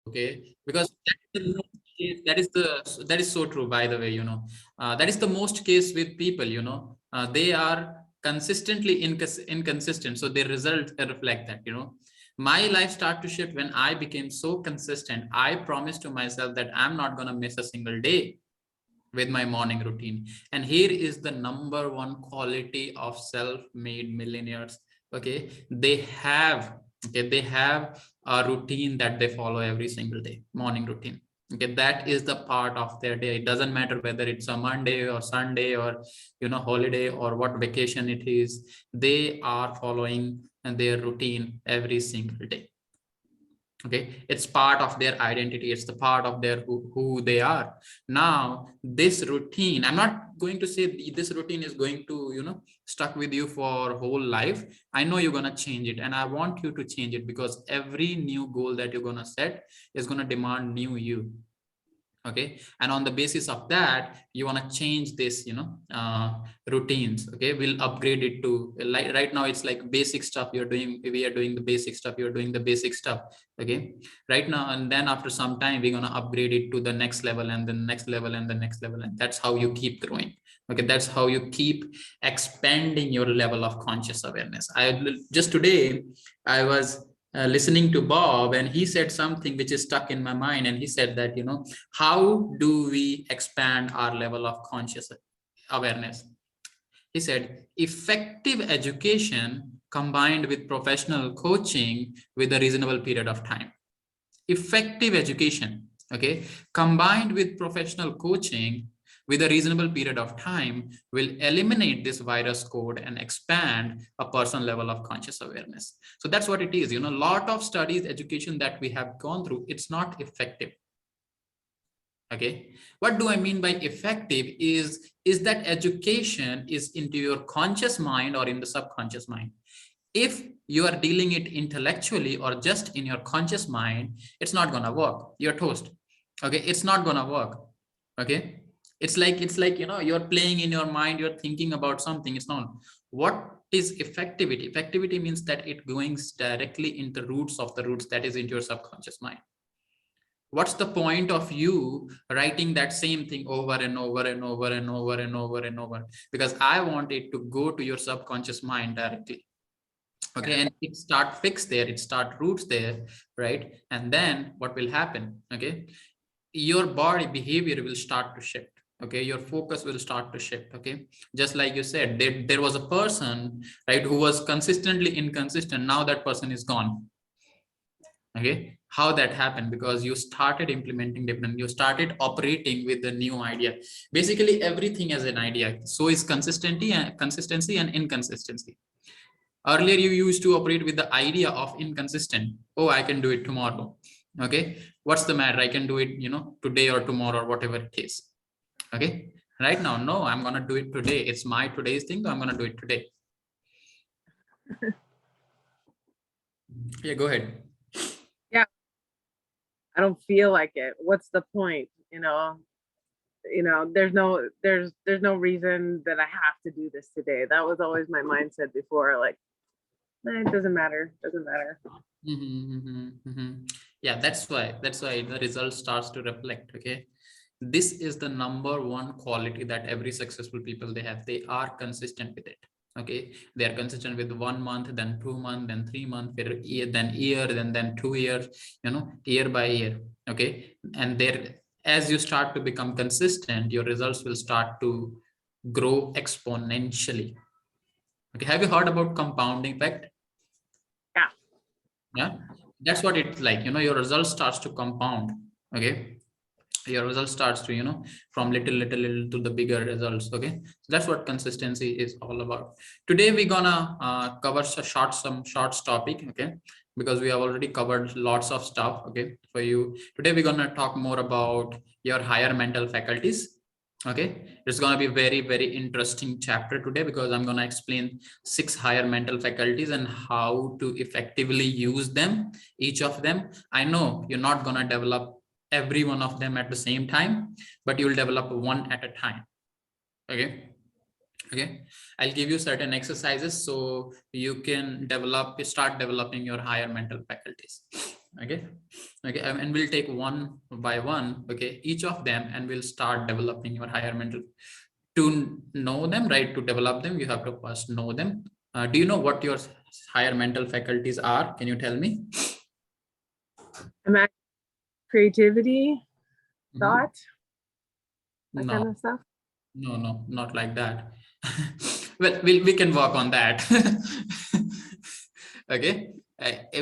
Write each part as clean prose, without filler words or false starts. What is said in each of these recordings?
Okay, because that is so true, by the way. That is the most case with people. They are consistently inconsistent, so their results reflect that. My life started to shift when I became so consistent. I promised to myself that I'm not gonna miss a single day with my morning routine. And here is the number one quality of self-made millionaires. Okay, they have a routine that they follow every single day, morning routine. Okay, that is the part of their day. It doesn't matter whether it's a Monday or Sunday or holiday or what vacation it is. They are following their routine every single day. Okay, it's part of their identity, it's the part of their who they are. Now this routine, I'm not going to say this routine is going to stuck with you for whole life. I know you're going to change it, and I want you to change it, because every new goal that you're going to set is going to demand new you. Okay, and on the basis of that, you want to change this routines. Okay, we'll upgrade it to, like, right now it's like basic stuff you're doing, we are doing the basic stuff, you're doing the basic stuff. Okay, right now, and then after some time we're going to upgrade it to the next level and the next level and the next level, and that's how you keep growing. Okay, that's how you keep expanding your level of conscious awareness. I just today I was listening to Bob, and he said something which is stuck in my mind. And he said that, how do we expand our level of conscious awareness? He said, effective education combined with professional coaching with a reasonable period of time. Effective education, okay, combined with professional coaching with a reasonable period of time will eliminate this virus code and expand a personal level of conscious awareness. So that's what it is. A lot of studies, education that we have gone through, it's not effective. Okay, what do I mean by effective is that education is into your conscious mind or in the subconscious mind. If you are dealing it intellectually or just in your conscious mind, it's not gonna work. You're toast. Okay, it's not gonna work. Okay, it's like you're playing in your mind, you're thinking about something. It's not. What is effectivity? Effectivity means that it going directly into roots of the roots, that is into your subconscious mind. What's the point of you writing that same thing over and over and over and over and over and over? Because I want it to go to your subconscious mind directly. Okay, and it start fixed there, it start roots there, right? And then what will happen? Okay, your body behavior will start to shift. Okay, your focus will start to shift. Okay, just like you said, there was a person, right, who was consistently inconsistent. Now that person is gone. Okay, how that happened? Because you started implementing different, you started operating with the new idea. Basically everything as an idea. So is consistency and inconsistency. Earlier, you used to operate with the idea of inconsistent. Oh, I can do it tomorrow. Okay, what's the matter? I can do it, today or tomorrow or whatever it is. Okay, right now, no, I'm gonna do it today. It's my today's thing, so I'm gonna do it today. Yeah, go ahead. Yeah, I don't feel like it. What's the point? There's no reason that I have to do this today. That was always my mindset before. Like, it doesn't matter. Yeah, that's why the result starts to reflect. Okay, this is the number one quality that every successful people they have. They are consistent with it. Okay, they are consistent with 1 month, then 2 months, then 3 months, then year, then 2 years, year by year. Okay, and there, as you start to become consistent, your results will start to grow exponentially. Okay, have you heard about compounding effect? Yeah, that's what it's like. Your result starts to compound. Okay, your result starts to from little to the bigger results. Okay, so that's what consistency is all about. Today we're gonna cover some short topic. Okay, because we have already covered lots of stuff. Okay, for you today we're gonna talk more about your higher mental faculties. Okay, it's going to be very, very interesting chapter today, because I'm going to explain 6 higher mental faculties and how to effectively use them, each of them. I know you're not going to develop every one of them at the same time, but you'll develop one at a time. Okay, I'll give you certain exercises so you can start developing your higher mental faculties. Okay. Okay. And we'll take one by one. Okay. Each of them, and we'll start developing your higher mental. To know them, right? To develop them, you have to first know them. Do you know what your higher mental faculties are? Can you tell me? Creativity, Mhm. thought, that No, kind of stuff. no, not like that. Well, we can work on that. Okay.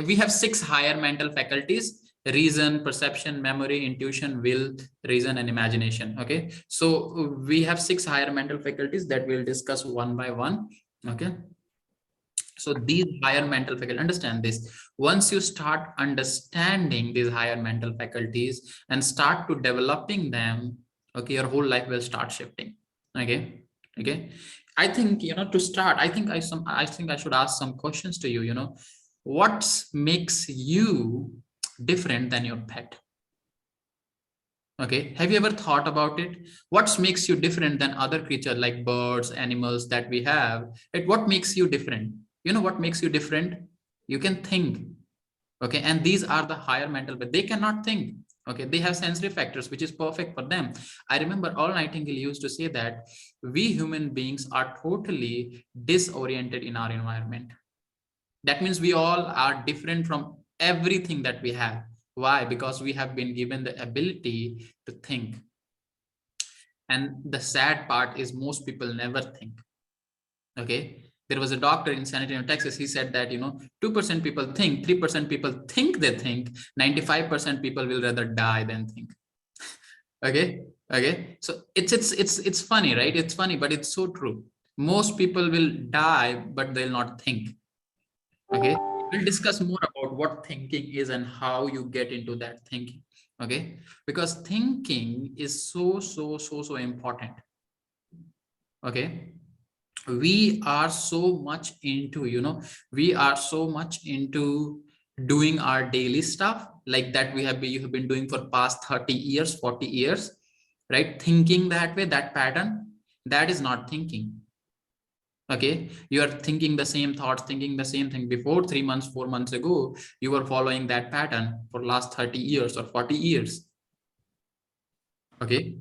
We have 6 higher mental faculties: reason, perception, memory, intuition, will, reason, and imagination. Okay. So we have 6 higher mental faculties that we'll discuss one by one. Okay. So these higher mental faculties, understand this. Once you start understanding these higher mental faculties and start to developing them, okay, your whole life will start shifting. Okay. Okay. I think, to start, I think I should ask some questions to you. What makes you different than your pet? Okay. Have you ever thought about it? What makes you different than other creatures like birds, animals that we have? What makes you different? You know what makes you different? You can think. Okay. And these are the higher mental, but they cannot think. Okay. They have sensory factors, which is perfect for them. I remember All Nightingale used to say that we human beings are totally disoriented in our environment. That means we all are different from everything that we have. Why? Because we have been given the ability to think. And the sad part is most people never think. Okay. There was a doctor in San Antonio, Texas. He said that, 2% people think, 3% people think they think, 95% people will rather die than think. Okay. Okay. So it's funny, right? It's funny, but it's so true. Most people will die, but they'll not think. Okay. We'll discuss more about what thinking is and how you get into that thinking. Okay. Because thinking is so important. Okay. We are so much into, we are so much into doing our daily stuff like that you have been doing for past 30 years, 40 years, right? Thinking that way, that pattern, that is not thinking. Okay. You are thinking the same thoughts, thinking the same thing before 3 months, 4 months ago. You were following that pattern for last 30 years or 40 years. Okay.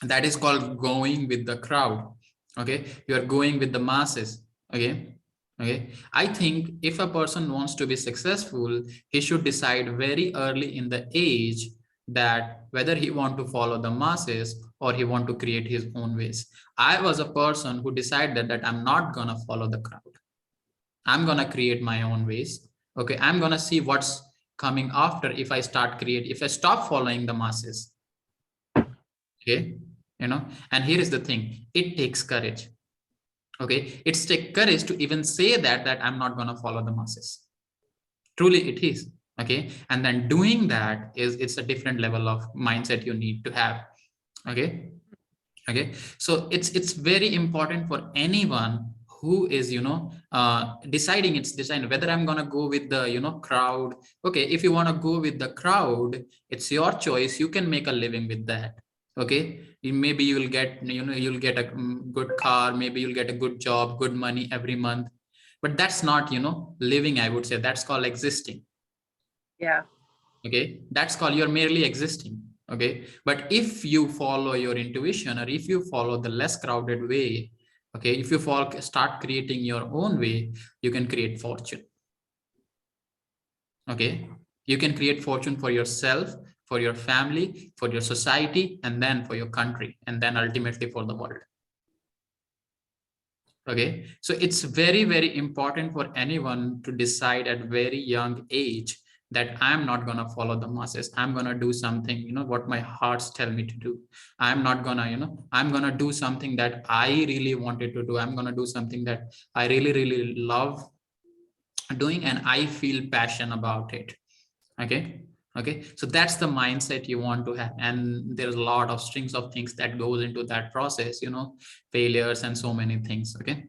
That is called going with the crowd. Okay. You are going with the masses. Okay. Okay. I think if a person wants to be successful, he should decide very early in the age that whether he want to follow the masses or he want to create his own ways. I was a person who decided that I'm not gonna follow the crowd. I'm gonna create my own ways. Okay. I'm gonna see what's coming after if I if I stop following the masses. Okay. And here is the thing, it takes courage. Okay. It's take courage to even say that I'm not going to follow the masses. Truly it is. Okay. And then doing that it's a different level of mindset you need to have. Okay. Okay. So it's very important for anyone who is deciding, it's deciding whether I'm going to go with the crowd. Okay. If you want to go with the crowd, it's your choice. You can make a living with that. Okay. Maybe you'll get you'll get a good car, maybe you'll get a good job, good money every month, but that's not living. I would say that's called existing. Yeah. Okay. That's called you're merely existing. Okay. But if you follow your intuition, or if you follow the less crowded way, okay, if you start creating your own way, you can create fortune. Okay. You can create fortune for yourself, for your family, for your society, and then for your country, and then ultimately for the world. Okay. So it's very important for anyone to decide at very young age that I'm not going to follow the masses. I'm going to do something, what my hearts tell me to do. I'm not going to, I'm going to do something that I really wanted to do. I'm going to do something that I really love doing, and I feel passion about it. Okay. Okay. So that's the mindset you want to have. And there's a lot of strings of things that goes into that process, failures and so many things. Okay.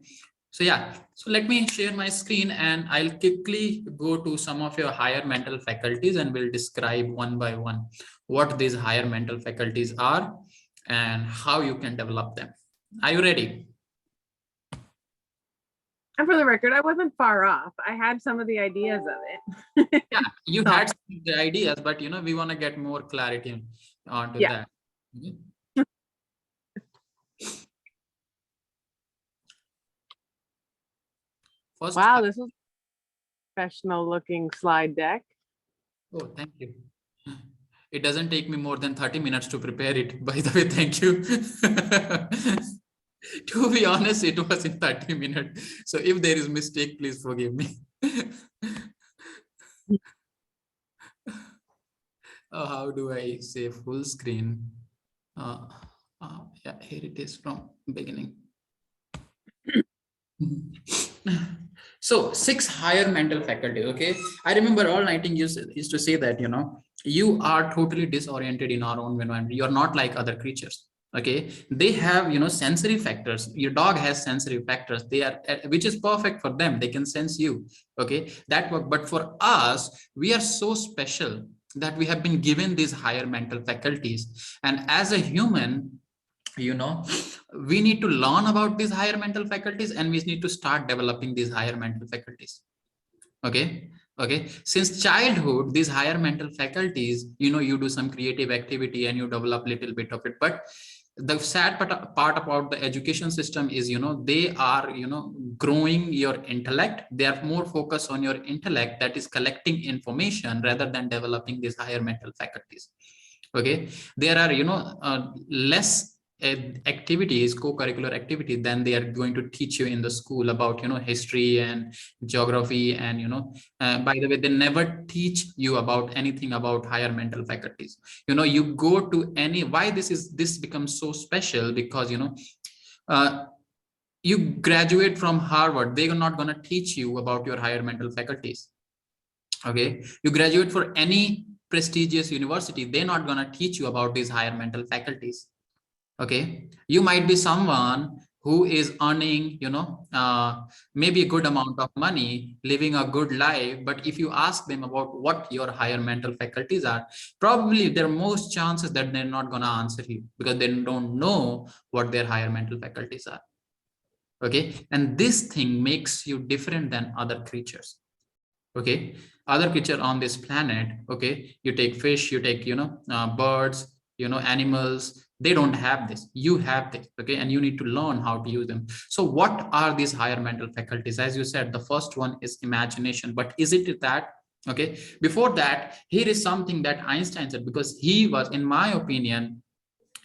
So yeah, so let me share my screen and I'll quickly go to some of your higher mental faculties and we'll describe one by one what these higher mental faculties are and how you can develop them. Are you ready? And for the record, I wasn't far off. I had some of the ideas of it. Yeah, you So, had some of the ideas, but we want to get more clarity onto yeah. that. Okay. First, Wow, this was a professional looking slide deck. oh, thank you. It doesn't take me more than 30 minutes to prepare it. By the way, thank you. To be honest, it was in 30 minutes. So if there is mistake, please forgive me. How do I say full screen? Yeah, here it is from beginning. So 6 higher mental faculties. Okay, I remember all Nighting used to say that you are totally disoriented in our own environment. You're not like other creatures. Okay, they have sensory factors. Your dog has sensory factors. They are which is perfect for them. They can sense you. Okay, that work. But for us, we are so special that we have been given these higher mental faculties. And as a human, we need to learn about these higher mental faculties, and we need to start developing these higher mental faculties. Okay, since childhood, these higher mental faculties, you do some creative activity and you develop little bit of it. But the sad part about the education system is they are growing your intellect. They are more focused on your intellect, that is collecting information, rather than developing these higher mental faculties. Okay, there are less activities, co-curricular activities, than they are going to teach you in the school about history and geography. And by the way, they never teach you about anything about higher mental faculties. You go to any, why this becomes so special, because you graduate from Harvard, they're not going to teach you about your higher mental faculties. Okay, you graduate for any prestigious university, they're not going to teach you about these higher mental faculties. Okay, you might be someone who is earning maybe a good amount of money, living a good life, but if you ask them about what your higher mental faculties are, probably there are most chances that they're not going to answer you, because they don't know what their higher mental faculties are. Okay, and this thing makes you different than other creatures. Okay, other creature on this planet, okay, you take fish, you take birds, animals, they don't have this, you have this. Okay, and you need to learn how to use them. So what are these higher mental faculties? As you said, the first one is imagination. But is it that? Okay, before that, here is something that Einstein said, because he was, in my opinion,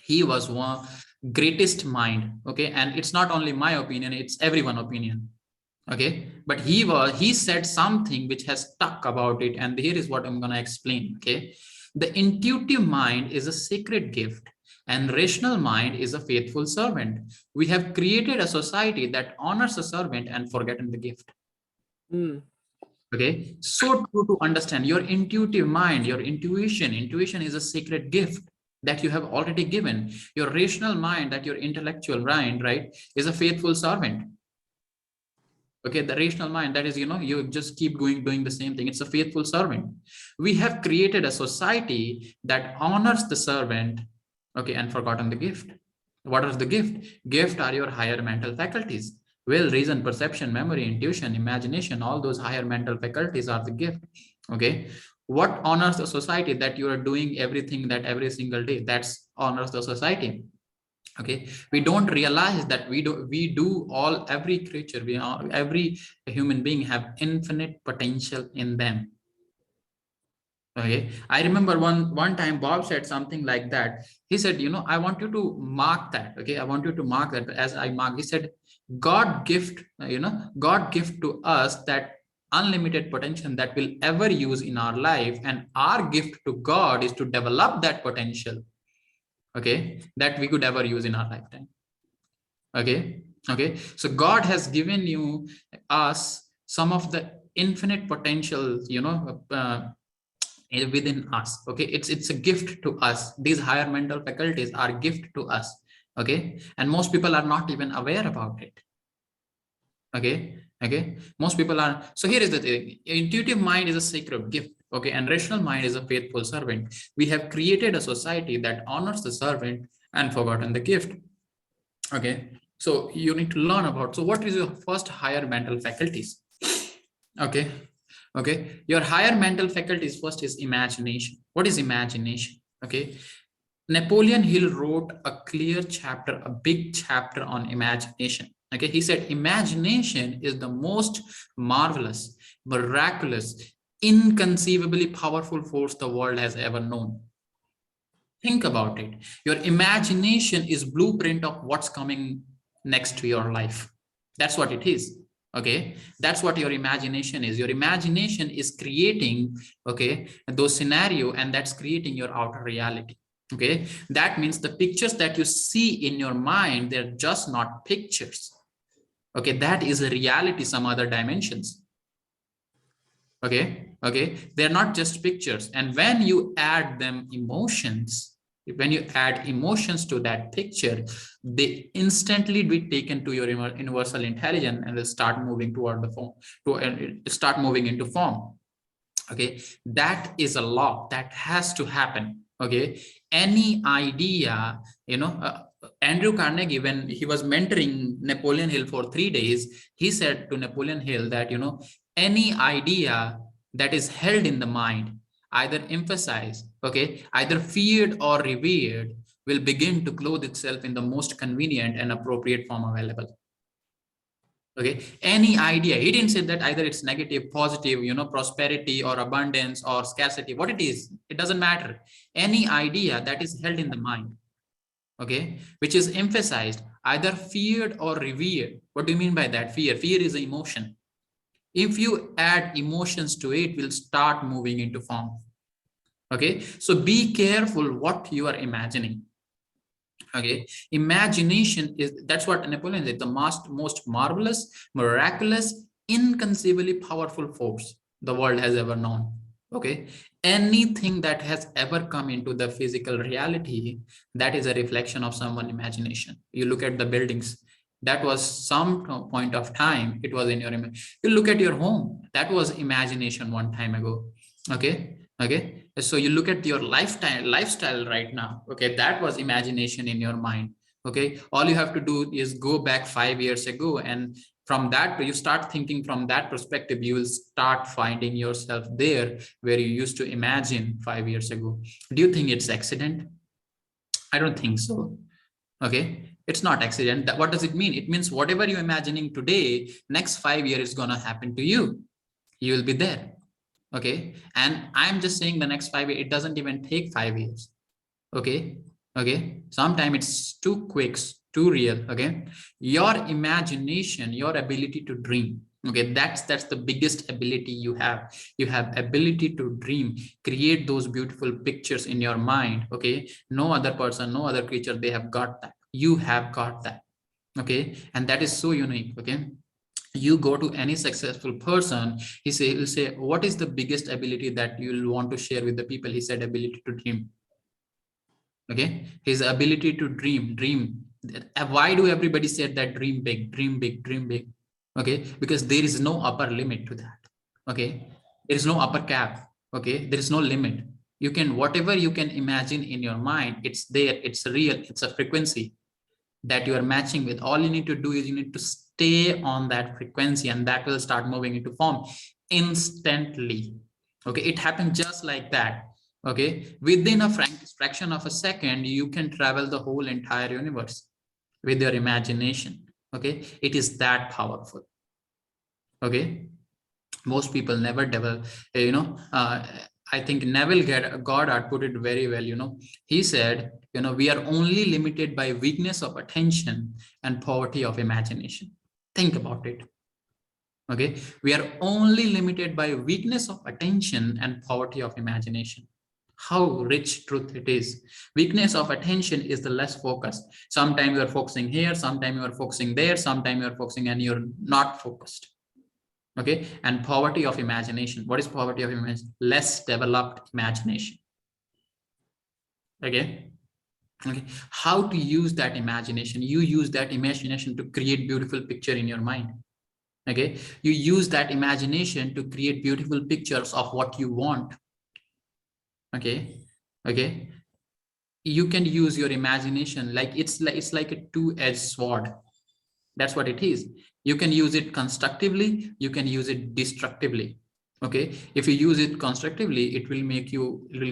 he was one greatest mind. Okay, and it's not only my opinion, it's everyone's opinion. Okay, but he said something which has stuck about it, and here is what I'm going to explain. Okay, the intuitive mind is a sacred gift, and rational mind is a faithful servant. We have created a society that honors a servant and forgotten the gift. Okay, so to understand your intuitive mind, your intuition is a sacred gift that you have already given. Your rational mind, that your intellectual mind, right, is a faithful servant. Okay, the rational mind, that is you just keep doing the same thing, it's a faithful servant. We have created a society that honors the servant, okay, and forgotten the gift. What is the gift are your higher mental faculties. Will, reason, perception, memory, intuition, imagination, all those higher mental faculties are the gift. Okay, what honors the society? That you are doing everything, that every single day, that's honors the society. Okay, we don't realize that every creature, every human being have infinite potential in them. Okay, I remember one time Bob said something like that. He said, I want you to mark that. Okay, I want you to mark that. As I mark, he said, God gift to us that unlimited potential that we'll ever use in our life, and our gift to God is to develop that potential, okay, that we could ever use in our lifetime. Okay, so God has given us some of the infinite potential within us. Okay, it's a gift to us. These higher mental faculties are gift to us. Okay, and most people are not even aware about it. Okay, most people are. So here is the thing: intuitive mind is a sacred gift. Okay, and rational mind is a faithful servant. We have created a society that honors the servant and forgotten the gift. Okay, So you need to learn about. So what is your first higher mental faculties? Okay. Okay. Your higher mental faculties first is imagination. What is imagination? Okay. Napoleon Hill wrote a clear chapter, a big chapter on imagination. Okay. He said, imagination is the most marvelous, miraculous, inconceivably powerful force the world has ever known. Think about it. Your imagination is blueprint of what's coming next to your life. That's what it is. Okay, that's what your imagination is. Your imagination is creating, okay, those scenario, and that's creating your outer reality. Okay, that means the pictures that you see in your mind, they're just not pictures. Okay, that is a reality, some other dimensions. Okay, they're not just pictures. And when you add them emotions, when you add emotions to that picture, they instantly be taken to your universal intelligence and will start moving toward the form, to start moving into form. Okay, that is a law that has to happen. Okay, any idea, Andrew Carnegie, when he was mentoring Napoleon Hill for 3 days, he said to Napoleon Hill that, any idea that is held in the mind, either emphasized, okay, either feared or revered, will begin to clothe itself in the most convenient and appropriate form available. Okay, any idea. He didn't say that either it's negative, positive, prosperity or abundance or scarcity. What it is, it doesn't matter. Any idea that is held in the mind, okay, which is emphasized, either feared or revered. What do you mean by that? Fear is an emotion. If you add emotions to it, will start moving into form. Okay, so be careful what you are imagining. Okay, imagination is, that's what Napoleon said, the most marvelous, miraculous, inconceivably powerful force the world has ever known. Okay, anything that has ever come into the physical reality, that is a reflection of someone's imagination. You look at the buildings, that was some point of time, it was in your image. You look at your home, that was imagination one time ago. Okay, so you look at your lifestyle right now. Okay, that was imagination in your mind. Okay, all you have to do is go back 5 years ago, and from that you start thinking from that perspective, you will start finding yourself there where you used to imagine 5 years ago. Do you think it's accident? I don't think so. Okay, it's not accident. What does it mean? It means whatever you're imagining today, next 5 years is going to happen to you. You will be there. Okay, and I'm just saying the next 5 years, it doesn't even take 5 years. Okay, sometimes it's too quick, too real. Okay, your imagination, your ability to dream, okay, that's the biggest ability you have. You have ability to dream, create those beautiful pictures in your mind. Okay, no other person, no other creature, they have got that. You have got that. Okay, and that is so unique. Okay, you go to any successful person, he'll say, what is the biggest ability that you'll want to share with the people? He said, ability to dream. Okay, his ability to dream. Why do everybody said that? Dream big, dream big, dream big. Okay, because there is no upper limit to that. Okay, there is no upper cap. Okay, there is no limit. You can, whatever you can imagine in your mind, it's there, it's real, it's a frequency that you are matching with. All you need to do is you need to stay on that frequency, and that will start moving into form instantly. Okay, it happens just like that. Okay, within a fraction of a second, you can travel the whole entire universe with your imagination. Okay, it is that powerful. Okay, most people never develop, I think Neville Goddard put it very well. He said, we are only limited by weakness of attention and poverty of imagination. Think about it. Okay, we are only limited by weakness of attention and poverty of imagination. How rich truth it is. Weakness of attention is the less focused. Sometimes you are focusing here, sometimes you are focusing there, sometimes you are focusing and you're not focused. Okay, and poverty of imagination. What is poverty of imagination? Less developed imagination. Okay, how to use that imagination? You use that imagination to create beautiful picture in your mind. Okay, you use that imagination to create beautiful pictures of what you want. Okay, you can use your imagination, like it's like a two-edged sword. That's what it is. You can use it constructively, you can use it destructively. Okay, if you use it constructively, it will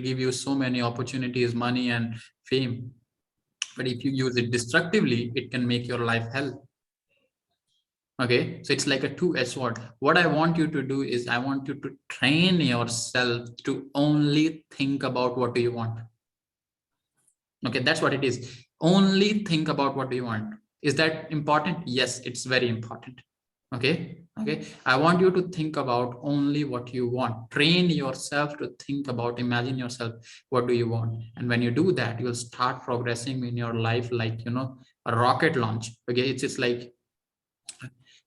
give you so many opportunities, money and fame. But if you use it destructively, it can make your life hell. Okay, so it's like a two-edged sword. What I want you to do is I want you to train yourself to only think about what do you want. Okay, that's what it is. Only think about what do you want. Is that important? Yes, it's very important. Okay, I want you to think about only what you want. Train yourself to think about, imagine yourself, what do you want? And when you do that, you'll start progressing in your life like, a rocket launch. Okay, it's just like,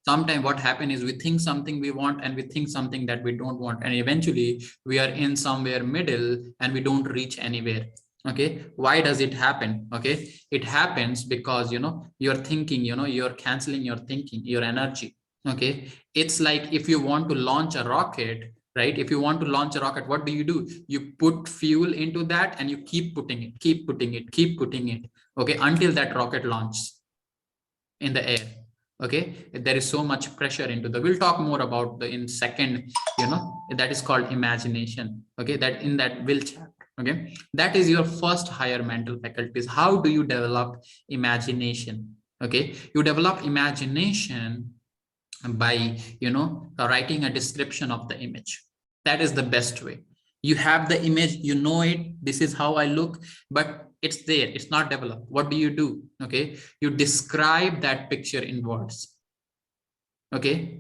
sometimes what happens is we think something we want and we think something that we don't want, and eventually we are in somewhere middle and we don't reach anywhere. Okay, why does it happen? Okay, it happens because you're thinking, you're canceling your thinking, your energy. Okay, it's like if you want to launch a rocket, right? If you want to launch a rocket, what do? You put fuel into that and you keep putting it, keep putting it, keep putting it, okay, until that rocket launches in the air. Okay, there is so much pressure into the, we'll talk more about the in second, that is called imagination. Okay, that in that will chapter. Okay, that is your first higher mental faculties. How do you develop imagination? Okay, you develop imagination by writing a description of the image. That is the best way. You have the image, it, this is how I look, but it's there, it's not developed. What do? Okay, you describe that picture in words. Okay,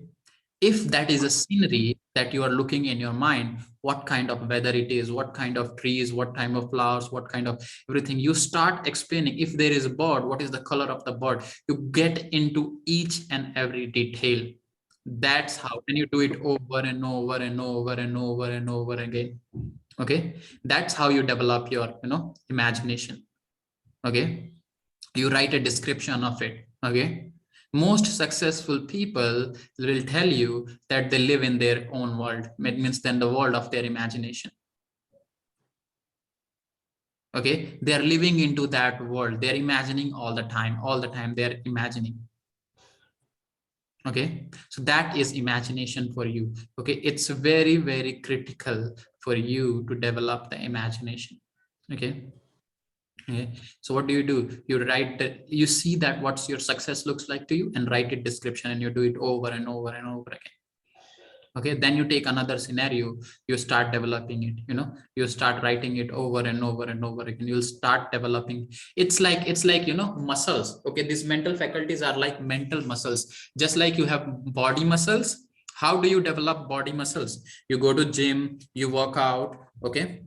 if that is a scenery that you are looking in your mind, what kind of weather it is, what kind of trees, what kind of flowers, what kind of everything, you start explaining. If there is a bird, what is the color of the bird? You get into each and every detail. That's how, when you do it over and over and over and over and over again. Okay, that's how you develop your imagination. Okay, you write a description of it. Okay, most successful people will tell you that they live in their own world. It means then the world of their imagination. Okay, they are living into that world. They're imagining all the time they're imagining. Okay, so that is imagination for you. Okay, it's very, very critical for you to develop the imagination. Okay. Okay, so what do? You write that, you see that what's your success looks like to you, and write it description, and you do it over and over and over again. Okay, then you take another scenario, you start developing it, you start writing it over and over and over again. You'll start developing. It's like muscles. Okay, these mental faculties are like mental muscles. Just like you have body muscles, how do you develop body muscles? You go to gym, you work out. Okay,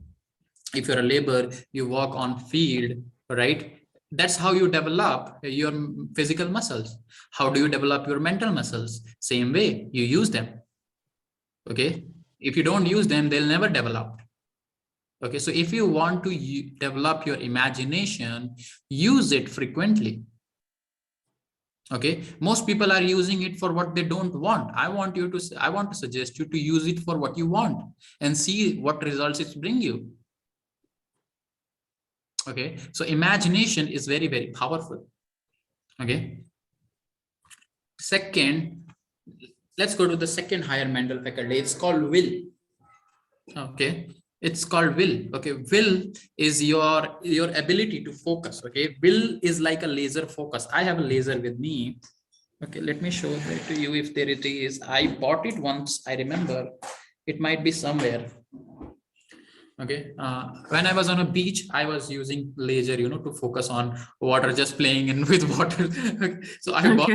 if you're a laborer, you work on field, right? That's how you develop your physical muscles. How do you develop your mental muscles? Same way, you use them. Okay, if you don't use them, they'll never develop. Okay, so if you want to develop your imagination, use it frequently. Okay, most people are using it for what they don't want. I want to suggest you to use it for what you want and see what results it bring you. Okay, so imagination is very, very powerful. Okay, second, let's go to the second higher mental faculty. It's called will. Okay, it's called will. Okay, will is your ability to focus. Okay, will is like a laser focus. I have a laser with me. Okay, let me show it to you if there it is. I bought it once, I remember. It might be somewhere. Okay, when I was on a beach, I was using laser, to focus on water, just playing in with water. So I bought,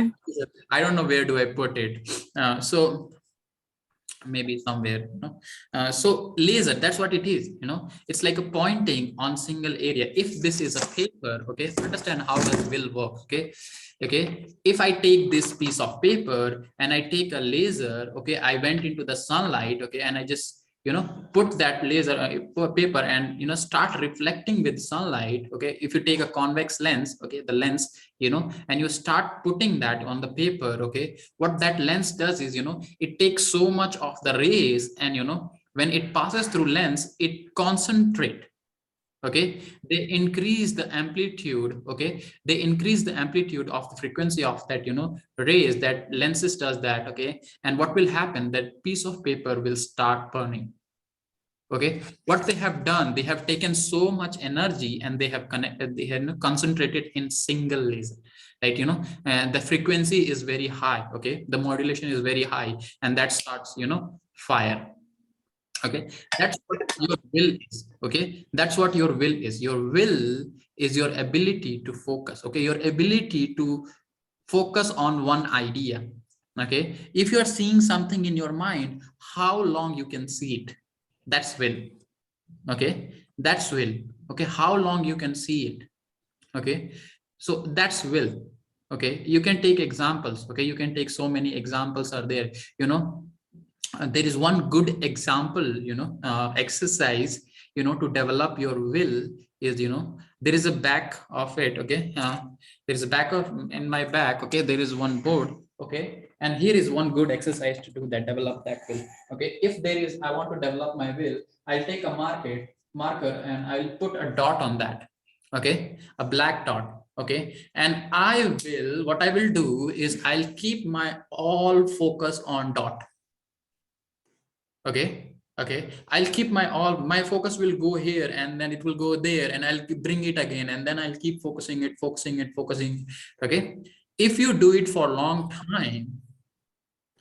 I don't know where do I put it. So maybe somewhere, so laser, that's what it is. It's like a pointing on single area. If this is a paper, okay, understand how does will work. Okay, if I take this piece of paper and I take a laser, okay, I went into the sunlight, okay, and I just put that laser paper and start reflecting with sunlight. Okay, if you take a convex lens, okay, the lens, and you start putting that on the paper, okay, what that lens does is it takes so much of the rays, and when it passes through lens, it concentrate. Okay, they increase the amplitude. Okay, they increase the amplitude of the frequency of that, rays that lenses does that. Okay, and what will happen, that piece of paper will start burning. Okay, what they have done, they have taken so much energy and they have connected, they have concentrated in single laser, right? And the frequency is very high. Okay, the modulation is very high, and that starts fire. Okay, that's what your will is. Okay, that's what your will is. Your will is your ability to focus. Okay, your ability to focus on one idea. Okay, if you are seeing something in your mind, how long you can see it, that's will. Okay, that's will. Okay, how long you can see it. Okay, so that's will. Okay, you can take examples. Okay, you can take so many examples are there. There is one good example, exercise, to develop your will is, there is a back of it. Okay, there is a back of in my back. Okay, there is one board. Okay, and here is one good exercise to do that, develop that will. Okay, if there is, I want to develop my will, I'll take a marker and I'll put a dot on that. Okay, a black dot. Okay, and what I will do is I'll keep my all focus on dot. Okay, I'll keep my focus will go here, and then it will go there, and I'll bring it again, and then I'll keep focusing. Okay, if you do it for a long time,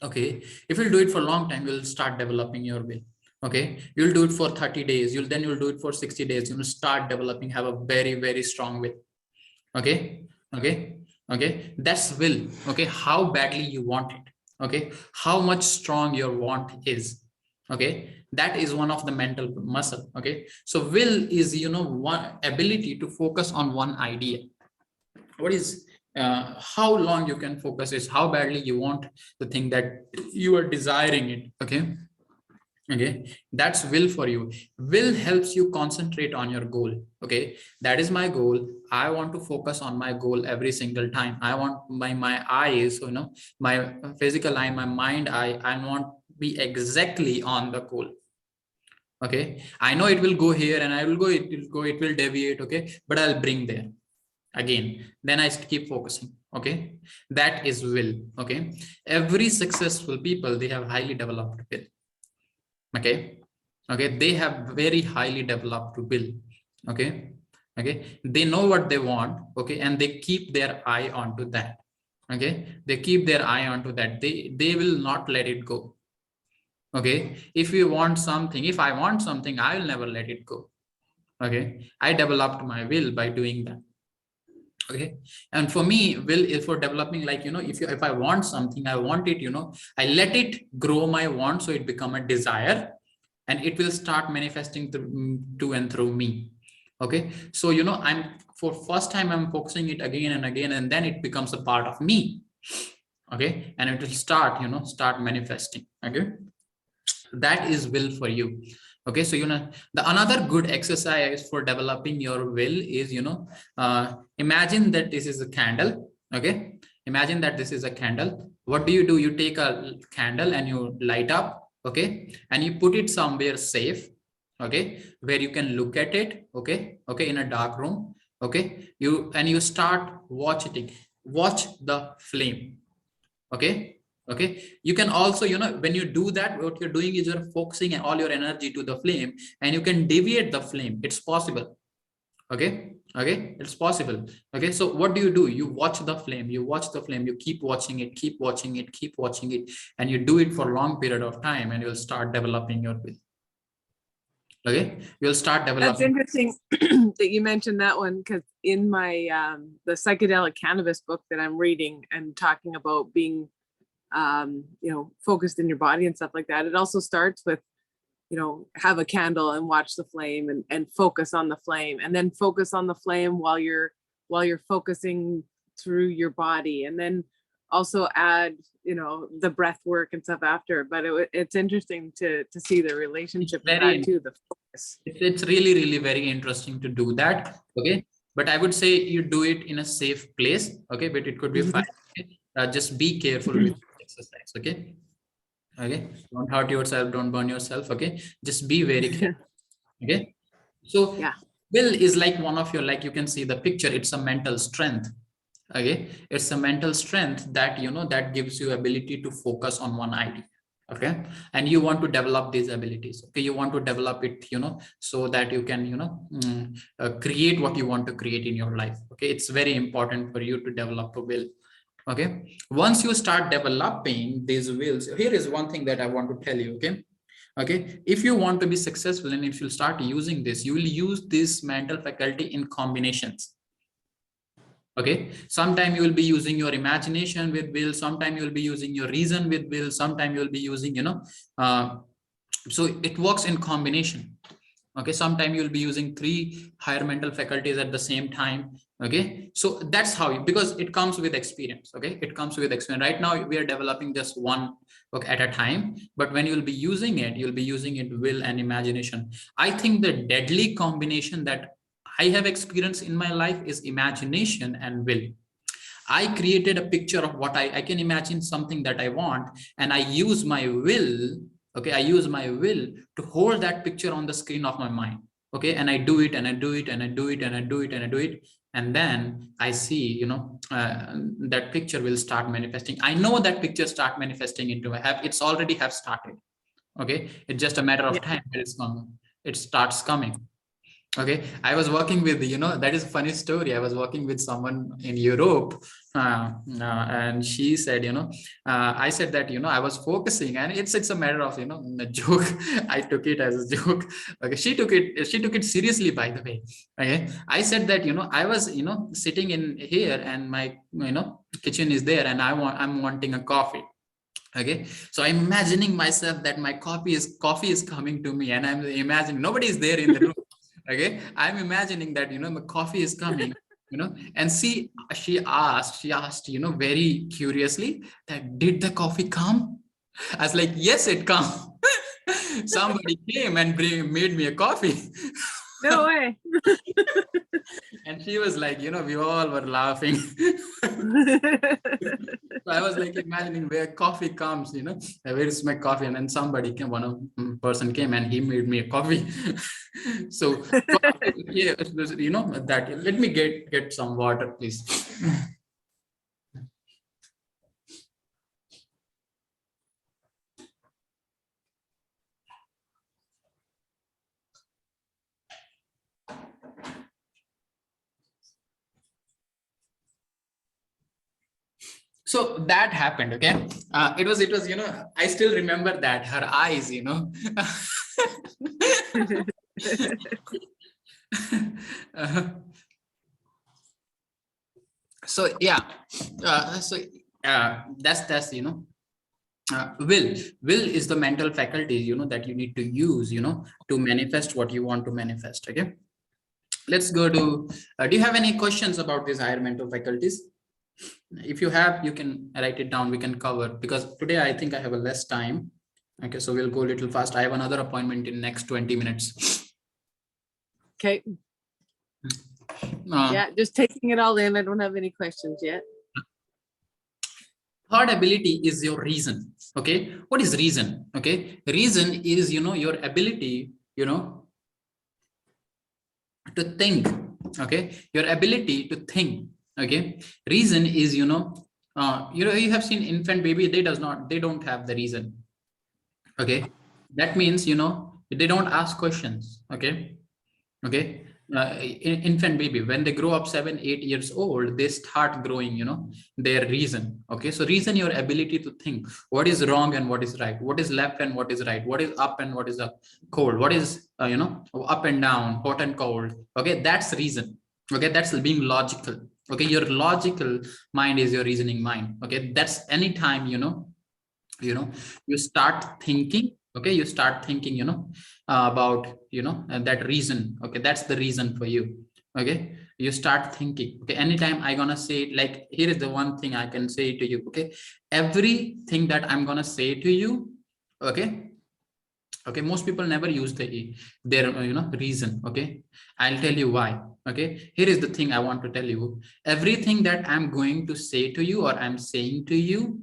okay, if you'll do it for a long time, you'll start developing your will. Okay, you'll do it for 30 days, you'll do it for 60 days, you'll start developing, have a very, very strong will. Okay, that's will. Okay, how badly you want it. Okay, how much strong your want is. Okay, that is one of the mental muscle. Okay, so will is, one ability to focus on one idea. What is how long you can focus is how badly you want the thing that you are desiring it. Okay, that's will for you. Will helps you concentrate on your goal. Okay, that is my goal. I want to focus on my goal every single time. I want my eyes, my physical eye, my mind eye, I want be exactly on the goal. Okay, I know it will go here and I will go, it will deviate. Okay, but I'll bring there again, then I keep focusing. Okay, that is will. Okay, every successful people, they have highly developed will. Okay, they have very highly developed will. Okay, they know what they want. Okay, and they keep their eye onto that. Okay, they keep their eye onto that. They will not let it go. Okay, if you want something, if I want something, I will never let it go. Okay, I developed my will by doing that. Okay, and for me, will is for developing, like, if I want something, I want it, I let it grow my want, so it become a desire, and it will start manifesting to and through me. Okay, so I'm for first time I'm focusing it again and again, and then it becomes a part of me. Okay, and it will start start manifesting. Okay, that is will for you. Okay, so the another good exercise for developing your will is, imagine that this is a candle. Okay, imagine that this is a candle. What do? You take a candle and you light up. Okay, and you put it somewhere safe. Okay, where you can look at it. Okay, in a dark room. Okay, you start watch the flame. Okay, you can also, when you do that, what you're doing is you're focusing all your energy to the flame, and you can deviate the flame. It's possible. Okay, it's possible. Okay, so what do? You watch the flame, you keep watching it, and you do it for a long period of time, and you'll start developing your will. Okay, you'll start developing. That's interesting that you mentioned that one, because in my the psychedelic cannabis book that I'm reading and talking about being focused in your body and stuff like that, it also starts with, have a candle and watch the flame and focus on the flame, and then focus on the flame while you're focusing through your body, and then also add the breath work and stuff after. But it's interesting to see the relationship of that to the focus. It's really, really very interesting to do that. Okay, but I would say you do it in a safe place. Okay, but it could be fine. Okay? Just be careful with exercise. Okay, don't hurt yourself, don't burn yourself. Okay, just be very careful. Okay, so Will is like one of your, like you can see the picture, it's a mental strength. Okay, it's a mental strength that, you know, that gives you ability to focus on one idea. Okay, and you want to develop these abilities. Okay, you want to develop it, you know, so that you can, you know, create what you want to create in your life. Okay, it's very important for you to develop a will. Okay, once you start developing these wills, here is one thing that I want to tell you. Okay, if you want to be successful and if you start using this, you will use this mental faculty in combinations. Okay, sometime you will be using your imagination with will, sometime you will be using your reason with will, sometime you will be using, you know, so it works in combination. Okay, sometime you'll be using 3 higher mental faculties at the same time. Okay, so that's how you, because it comes with experience. Okay, it comes with experience. Right now we are developing just one book at a time, but when you'll be using it, you'll be using it will and imagination. I think the deadly combination that I have experienced in my life is imagination and will. I created a picture of what I can imagine something that I want, and I use my will. Okay, I use my will to hold that picture on the screen of my mind. Okay, and I do it and I do it and I do it and I do it and I do it, and then I see, you know, that picture will start manifesting. I know that picture start manifesting into my have, it's already have started. Okay, it's just a matter of time that it's coming, it starts coming. Okay, I was working with, you know, that is a funny story. I was working with someone in Europe, and she said, you know, I said that, you know, I was focusing, and it's a matter of, you know, a joke. I took it as a joke. Okay, she took it seriously, by the way. Okay, I said that, you know, I was, you know, sitting in here, and my, you know, kitchen is there, and I'm wanting a coffee. Okay, so I'm imagining myself that my coffee is coming to me, and I'm imagining nobody is there in the room. Okay, I'm imagining that, you know, the coffee is coming, you know, and see, she asked, you know, very curiously, that did the coffee come? I was like, yes, it come. Somebody came and made me a coffee. No way. And she was like, you know, we all were laughing. So I was like imagining where coffee comes, you know, where is my coffee? And then somebody came, person came and he made me a coffee. So yeah, you know, that, let me get some water, please. So that happened. Okay, it was, you know, I still remember that, her eyes, you know. uh, so yeah, that's, you know, will is the mental faculty, you know, that you need to use, you know, to manifest what you want to manifest. Okay, let's go to do you have any questions about these higher mental faculties? If you have, you can write it down, we can cover, because today I think I have a less time. Okay, so we'll go a little fast. I have another appointment in next 20 minutes. Okay. Yeah, just taking it all in. I don't have any questions yet. Third ability is your reason. Okay, what is reason? Okay, reason is, you know, your ability, you know, to think. Okay, your ability to think. Okay, reason is, you know, you have seen infant baby, they don't have the reason. Okay, that means, you know, they don't ask questions. Okay, infant baby, when they grow up 7-8 years old, they start growing, you know, their reason. Okay, so reason, your ability to think what is wrong and what is right, what is left and what is right, what is up and what is up, cold, what is you know, up and down, hot and cold. Okay, that's reason. Okay, that's being logical. Okay, your logical mind is your reasoning mind. Okay, that's anytime, you know, you start thinking. Okay, you start thinking, you know, about, you know, that reason. Okay, that's the reason for you. Okay, you start thinking. Okay, anytime I gonna say it, like, here is the one thing I can say to you. Okay, everything that I'm gonna say to you. Okay, most people never use their you know, reason. Okay, I'll tell you why. Okay, here is the thing I want to tell you. Everything that I'm going to say to you, or I'm saying to you,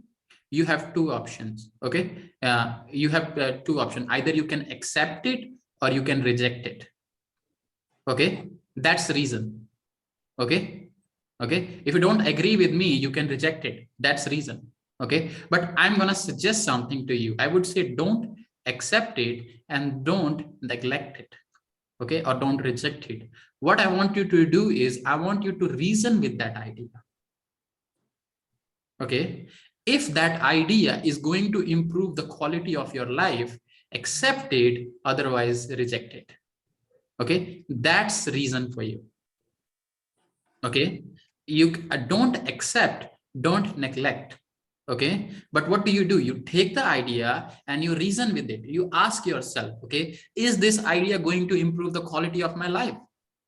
you have two options. Okay, you have two options. Either you can accept it or you can reject it. Okay, That's the reason. Okay. Okay. If you don't agree with me, you can reject it. That's the reason. Okay. But I'm going to suggest something to you. I would say don't accept it and don't neglect it. Okay. Or don't reject it. What I want you to do is I want you to reason with that idea. Okay. If that idea is going to improve the quality of your life, accept it, otherwise reject it. Okay. That's the reason for you. Okay. You don't accept, don't neglect. Okay. But what do? You take the idea and you reason with it. You ask yourself, okay, is this idea going to improve the quality of my life?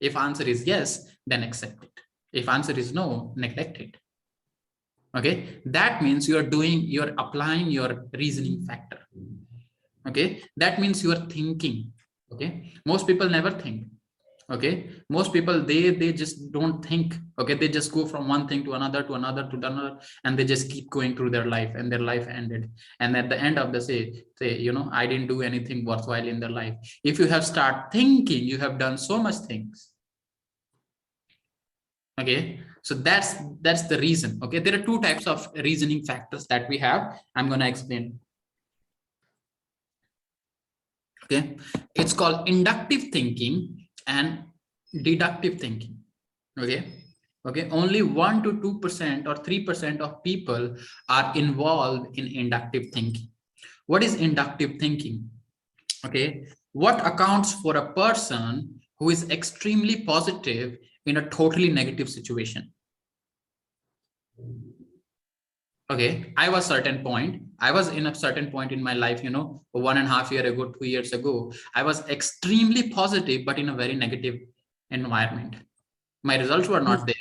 If answer is yes, then accept it. If answer is no, neglect it. Okay. That means you're applying your reasoning factor. Okay. That means you are thinking. Okay. Most people never think. Okay. Most people, they just don't think. Okay. They just go from one thing to another, to another, to another, and they just keep going through their life, and their life ended. And at the end of the say, you know, I didn't do anything worthwhile in their life. If you have started thinking, you have done so much things. Okay. So that's the reason. Okay. There are two types of reasoning factors that we have. I'm going to explain. Okay. It's called inductive thinking and deductive thinking. Okay. Okay. Only 1 to 2% or 3% of people are involved in inductive thinking. What is inductive thinking? Okay. What accounts for a person who is extremely positive in a totally negative situation? Okay. I was in a certain point in my life, you know, 1.5 years ago, 2 years ago, I was extremely positive, but in a very negative environment. My results were not there.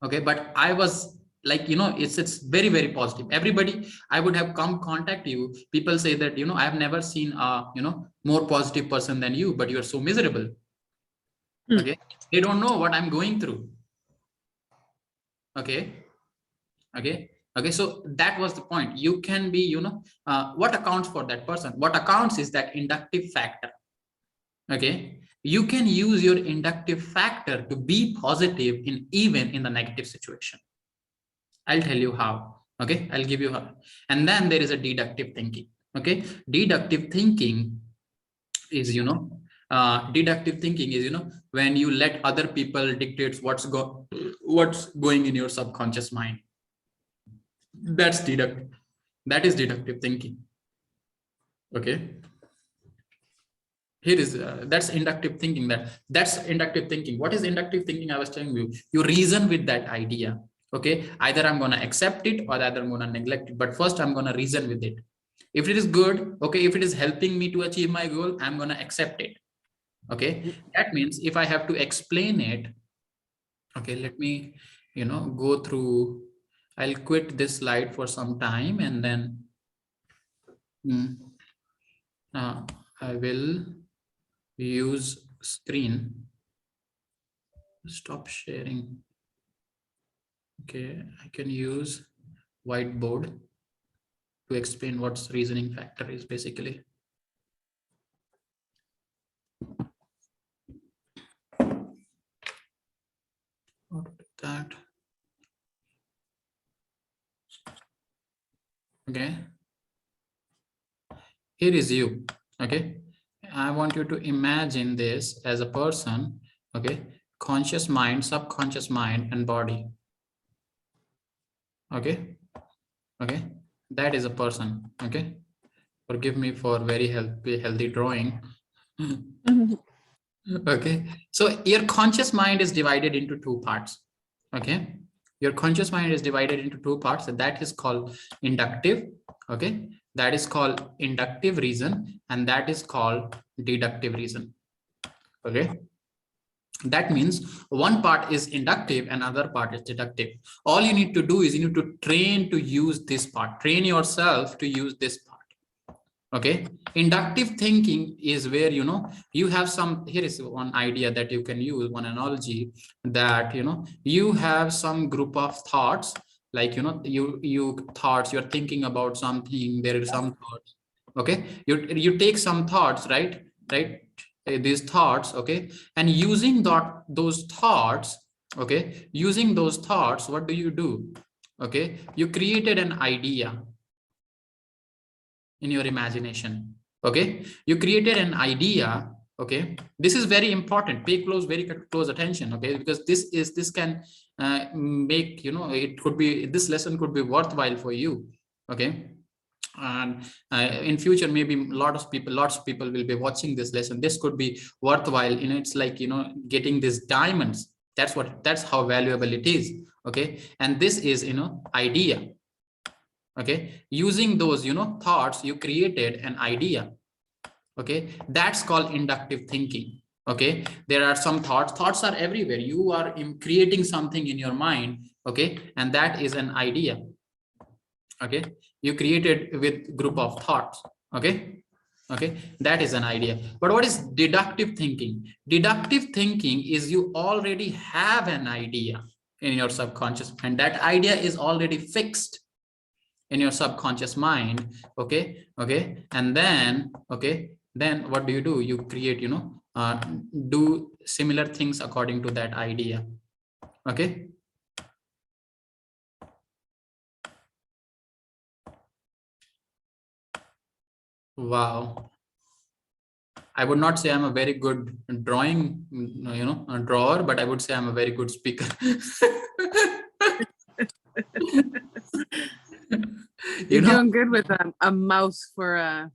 Okay. But I was like, you know, it's very, very positive. Everybody, I would have come contact you. People say that, you know, I've never seen a, you know, more positive person than you, but you're so miserable. Okay. They don't know what I'm going through. Okay. Okay. Okay. So that was the point. You can be, you know, what accounts for that person? What accounts is that inductive factor. Okay. You can use your inductive factor to be positive in even in the negative situation. I'll tell you how. Okay. I'll give you how. And then there is a deductive thinking. Okay. Deductive thinking is, you know, when you let other people dictate what's going in your subconscious mind. That's deductive. That is deductive thinking. Okay. Here is that's inductive thinking. That's inductive thinking. What is inductive thinking? I was telling you, you reason with that idea. Okay. Either I'm going to accept it or either I'm going to neglect it. But first I'm going to reason with it. If it is good, okay, if it is helping me to achieve my goal, I'm going to accept it. Okay. That means if I have to explain it, okay, let me, you know, go through. I'll quit this slide for some time and then I will use screen. Stop sharing. Okay, I can use whiteboard to explain what's reasoning factor is basically. That. Okay. Here is you. Okay. I want you to imagine this as a person. Okay. Conscious mind, subconscious mind, and body. Okay. Okay. That is a person. Okay. Forgive me for very healthy drawing. Okay. So your conscious mind is divided into two parts. Okay. Your conscious mind is divided into two parts, and that is called inductive. Okay. That is called inductive reason, and that is called deductive reason. Okay. That means one part is inductive and other part is deductive. All you need to do is you need to train to use this part. Train yourself to use this part. Okay. Inductive thinking is where, you know, you have some, here is one idea that you can use, one analogy, that, you know, you have some group of thoughts, like, you know, you thoughts, you're thinking about something, there is some thoughts. Okay. You take some thoughts, right? these thoughts, okay, and using those thoughts, okay, using those thoughts, what do? Okay, you created an idea in your imagination. Okay, you created an idea. Okay, this is very important. Pay very close attention. Okay, because this can make, you know, it could be, this lesson could be worthwhile for you. Okay, and in future maybe lots of people will be watching this lesson. This could be worthwhile, you know. It's like, you know, getting these diamonds. That's how valuable it is. Okay, and this is, you know, idea. Okay, using those, you know, thoughts, you created an idea. Okay, that's called inductive thinking. Okay, there are some thoughts are everywhere. You are creating something in your mind. Okay, and that is an idea. Okay, you created with group of thoughts. Okay, okay, that is an idea. But what is deductive thinking? Deductive thinking is you already have an idea in your subconscious mind. That idea is already fixed in your subconscious mind. Okay, okay, and then, okay, then what do? You create, you know, do similar things according to that idea. Okay, wow. I would not say I'm a very good drawing, you know, a drawer, but I would say I'm a very good speaker. You're You know, doing good with a mouse for a.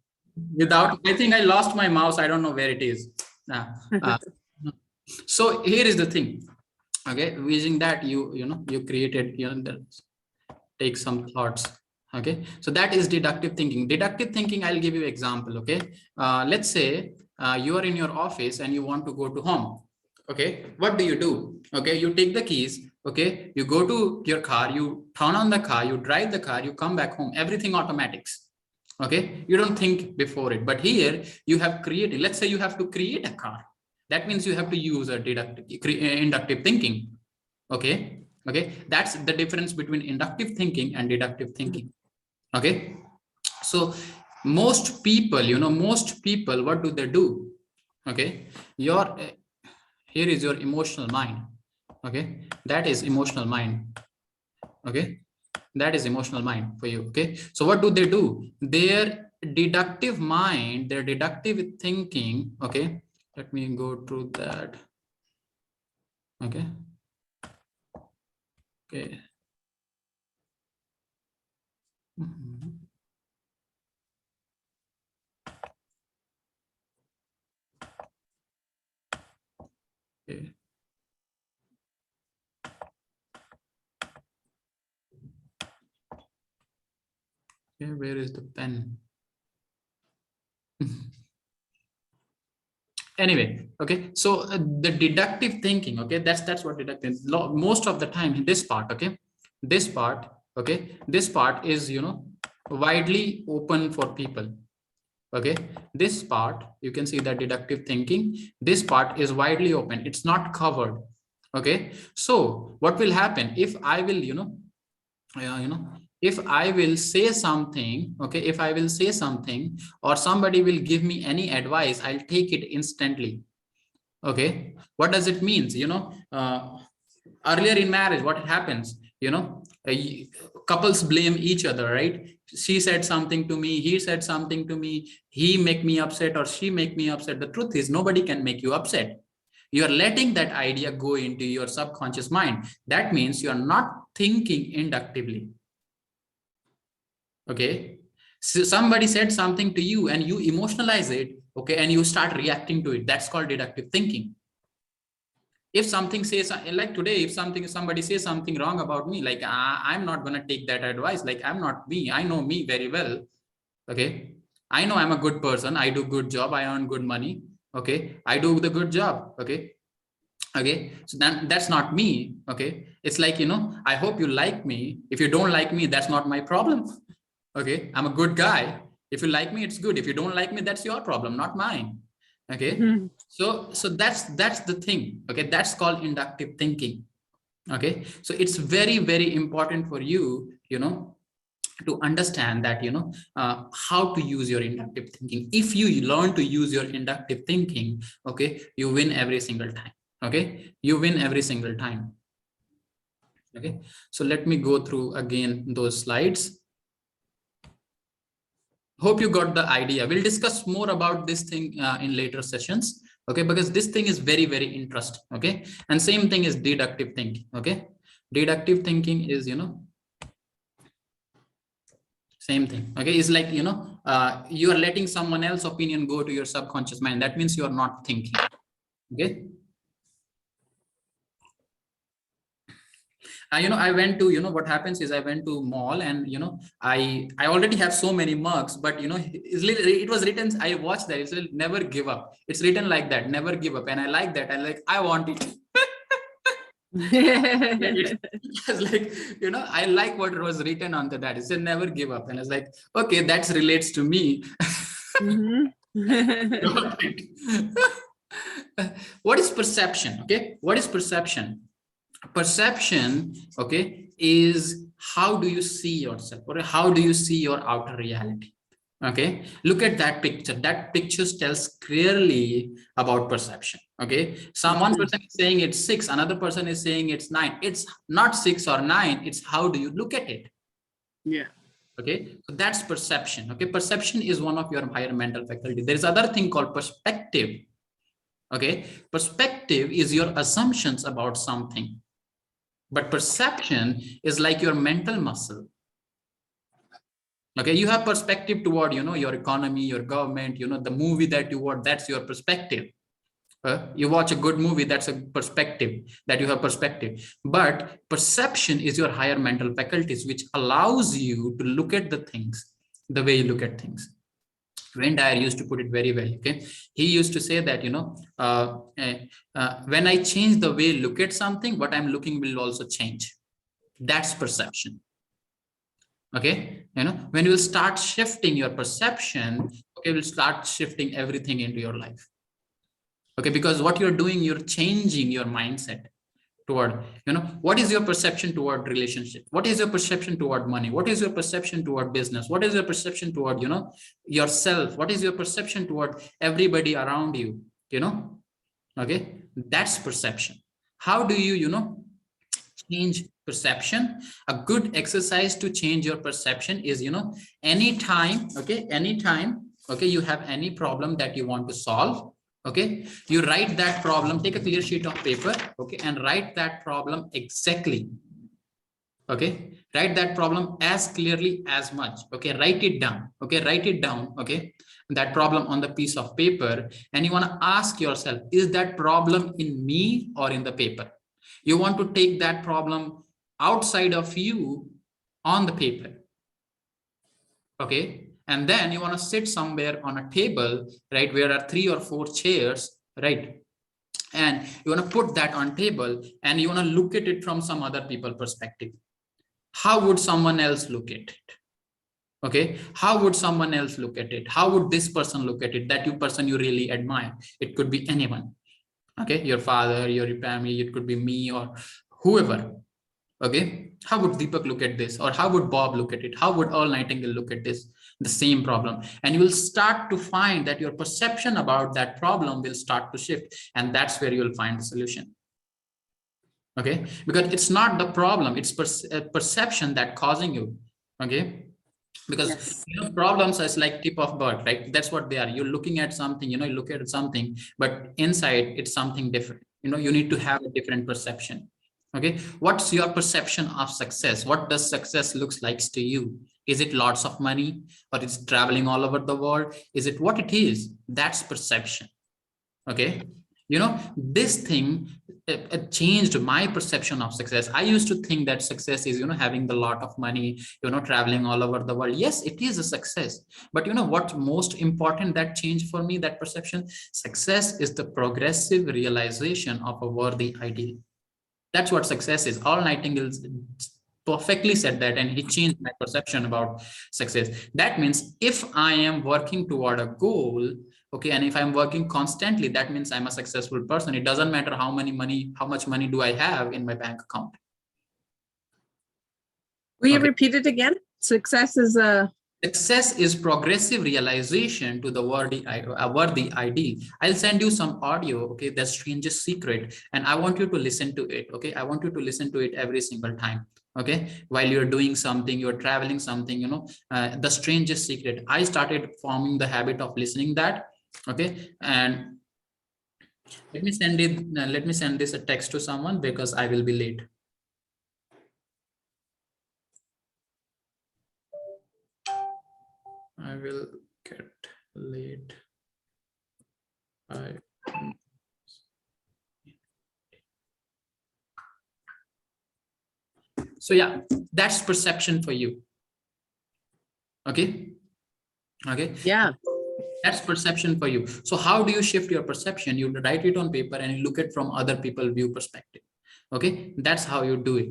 without, I think I lost my mouse. I don't know where it is. Uh, so here is the thing. Okay, using that, you know, you created, you know, take some thoughts. Okay, so that is deductive thinking. Deductive thinking, I'll give you example. Okay, let's say you are in your office and you want to go to home. Okay, what do? Okay, you take the keys. Okay, you go to your car, you turn on the car, you drive the car, you come back home, everything automatics. Okay, you don't think before it. But here you have created, let's say you have to create a car. That means you have to use a inductive thinking. Okay, okay, that's the difference between inductive thinking and deductive thinking. Okay, so most people, you know, most people, what do? Okay, your here is your emotional mind. Okay, that is emotional mind. Okay, that is emotional mind for you. Okay, so what do? Their deductive mind, their deductive thinking. Okay, let me go through that. Okay, okay. Okay. Okay, where is the pen? Anyway, okay, so the deductive thinking, okay, that's what deductive, most of the time in this part. Okay, this part, okay, this part is, you know, widely open for people. Okay, this part, you can see that deductive thinking, this part is widely open, it's not covered. Okay, so what will happen if I will, you know, if I will say something, okay, if I will say something, or somebody will give me any advice, I'll take it instantly. Okay, what does it means? You know, earlier in marriage, what happens, you know, couples blame each other, right? She said something to me, he said something to me, he make me upset or she make me upset. The truth is nobody can make you upset. You are letting that idea go into your subconscious mind. That means you are not thinking inductively. Okay, so somebody said something to you and you emotionalize it. Okay, and you start reacting to it. That's called deductive thinking. If something says, like today, if somebody says something wrong about me, like I'm not going to take that advice. Like I'm not me, I know me very well. Okay, I know I'm a good person, I do good job, I earn good money. Okay, I do the good job. Okay, okay, so that's not me. Okay, it's like, you know, I hope you like me. If you don't like me, that's not my problem. Okay, I'm a good guy. If you like me, it's good. If you don't like me, that's your problem, not mine. Okay, so that's the thing. Okay, that's called inductive thinking. Okay, so it's very, very important for you, you know, to understand that, how to use your inductive thinking. If you learn to use your inductive thinking, okay, you win every single time. Okay, you win every single time. Okay, so let me go through again those slides. Hope you got the idea. We'll discuss more about this thing in later sessions. Okay, because this thing is very, very interesting. Okay, and same thing is deductive thinking. Okay, deductive thinking is, same thing. Okay, it's like, you are letting someone else's opinion go to your subconscious mind. That means you are not thinking. Okay. I went to, what happens is I went to mall, and I already have so many mugs, but it was written, I watched that, it's never give up. It's written like that, never give up. And I like that. I want it. It's like, I like what was written onto that. It said never give up. And I was like, okay, that relates to me. What is perception? Okay, what is perception? Perception, okay, is how do you see yourself, or how do you see your outer reality? Okay, look at that picture. That picture tells clearly about perception. Okay, one person is saying it's 6, another person is saying it's 9. It's not 6 or 9, it's how do you look at it. Yeah. Okay, so that's perception. Okay, perception is one of your higher mental faculties. There is other thing called perspective. Okay, perspective is your assumptions about something, but perception is like your mental muscle. Okay, you have perspective toward, your economy, your government, the movie that you watch, that's your perspective. You watch a good movie, that's a perspective, that you have perspective. But perception is your higher mental faculties, which allows you to look at the things the way you look at things. Wayne Dyer used to put it very well. Okay, he used to say that, when I change the way I look at something, what I'm looking will also change. That's perception. Okay, when you will start shifting your perception, okay, will start shifting everything into your life. Okay, because what you're doing, you're changing your mindset toward, what is your perception toward relationship? What is your perception toward money? What is your perception toward business? What is your perception toward, yourself? What is your perception toward everybody around you? Okay, that's perception. How do you, change perception? A good exercise to change your perception is, anytime, okay, you have any problem that you want to solve, okay, you write that problem, take a clear sheet of paper, okay, and write that problem exactly. Okay, write that problem as clearly as much. Okay, write it down. Okay, write it down. Okay, that problem on the piece of paper, and you want to ask yourself, is that problem in me or in the paper? You want to take that problem outside of you on the paper. Okay, and then you want to sit somewhere on a table, right, where there are 3 or 4 chairs, right, and you want to put that on table, and you want to look at it from some other people perspective. How would someone else look at it? Okay, how would someone else look at it? How would this person look at it, that person you really admire? It could be anyone. Okay, your father, your family, it could be me or whoever. Okay, how would Deepak look at this? Or how would Bob look at it? How would Earl Nightingale look at this? The same problem. And you will start to find that your perception about that problem will start to shift. And that's where you will find the solution. Okay, because it's not the problem, it's perception that causing you. Okay, because Yes. problems is like tip of bird, right? That's what they are. You're looking at something, you look at something, but inside it's something different. You need to have a different perception. Okay, what's your perception of success? What does success looks like to you? Is it lots of money, or it's traveling all over the world? Is it what it is? That's perception. Okay, this thing it changed my perception of success. I used to think that success is having a lot of money, traveling all over the world. Yes, it is a success, but what's most important that changed for me, that perception? Success is the progressive realization of a worthy ideal. That's what success is. Earl Nightingale perfectly said that, and he changed my perception about success. That means if I am working toward a goal, okay, and if I'm working constantly, that means I'm a successful person. It doesn't matter how much money do I have in my bank account. Will you repeat it again? Success is a Success is progressive realization to the worthy ideal. I'll send you some audio, okay, the strangest secret, and I want you to listen to it, okay? I want you to listen to it every single time, okay? While you're doing something, you're traveling something, you know, the strangest secret. I started forming the habit of listening that, okay? And let me send it, let me send this a text to someone because I will be late. I will get late. So yeah, that's perception for you. Okay. Okay. yeah. That's perception for you. So how do you shift your perception? You write it on paper and you look at from other people's view perspective. Okay. That's how you do it.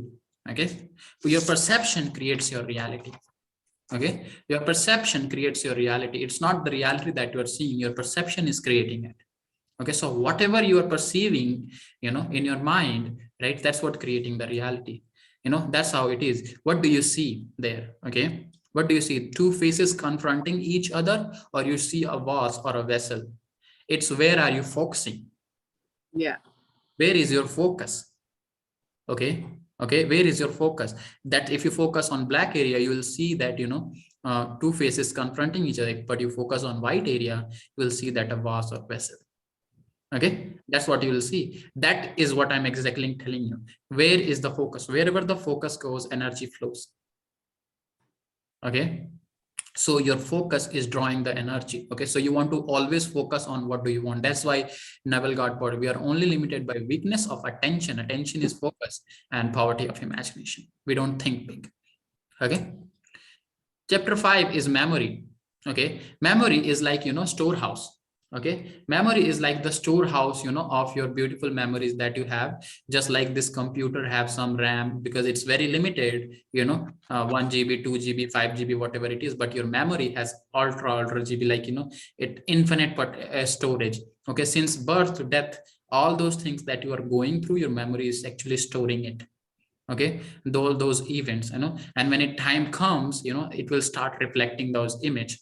Okay. Your perception creates your reality. Okay. Your perception creates your reality. It's not the reality that you are seeing. Your perception is creating it. Okay. So whatever you are perceiving, you know, in your mind, right, that's what creating the reality. You know, that's how it is. What do you see there? Okay. What do you see? Two faces confronting each other, or you see a vase or a vessel? It's where are you focusing? Yeah. Where is your focus? Okay. Okay. Where is your focus? That if you focus on black area, you will see that, you know, two faces confronting each other, but you focus on white area, you will see that a vase or vessel. Okay, that's what you will see. That is what I'm exactly telling you. Where is the focus? Wherever the focus goes, energy flows. Okay, so your focus is drawing the energy. Okay, so you want to always focus on what do you want. That's why Neville Goddard, we are only limited by weakness of attention. Attention is focus, and poverty of imagination. We don't think big. Okay, chapter 5 is memory. Okay, memory is like, you know, storehouse. Okay, memory is like the storehouse, you know, of your beautiful memories that you have. Just like this computer have some RAM, because it's very limited, you know, 1 GB, 2 GB, 5 GB, whatever it is, but your memory has ultra GB, like, you know, it infinite storage. Okay, since birth to death, all those things that you are going through, your memory is actually storing it. Okay, those events, you know, and when it time comes, you know, it will start reflecting those image.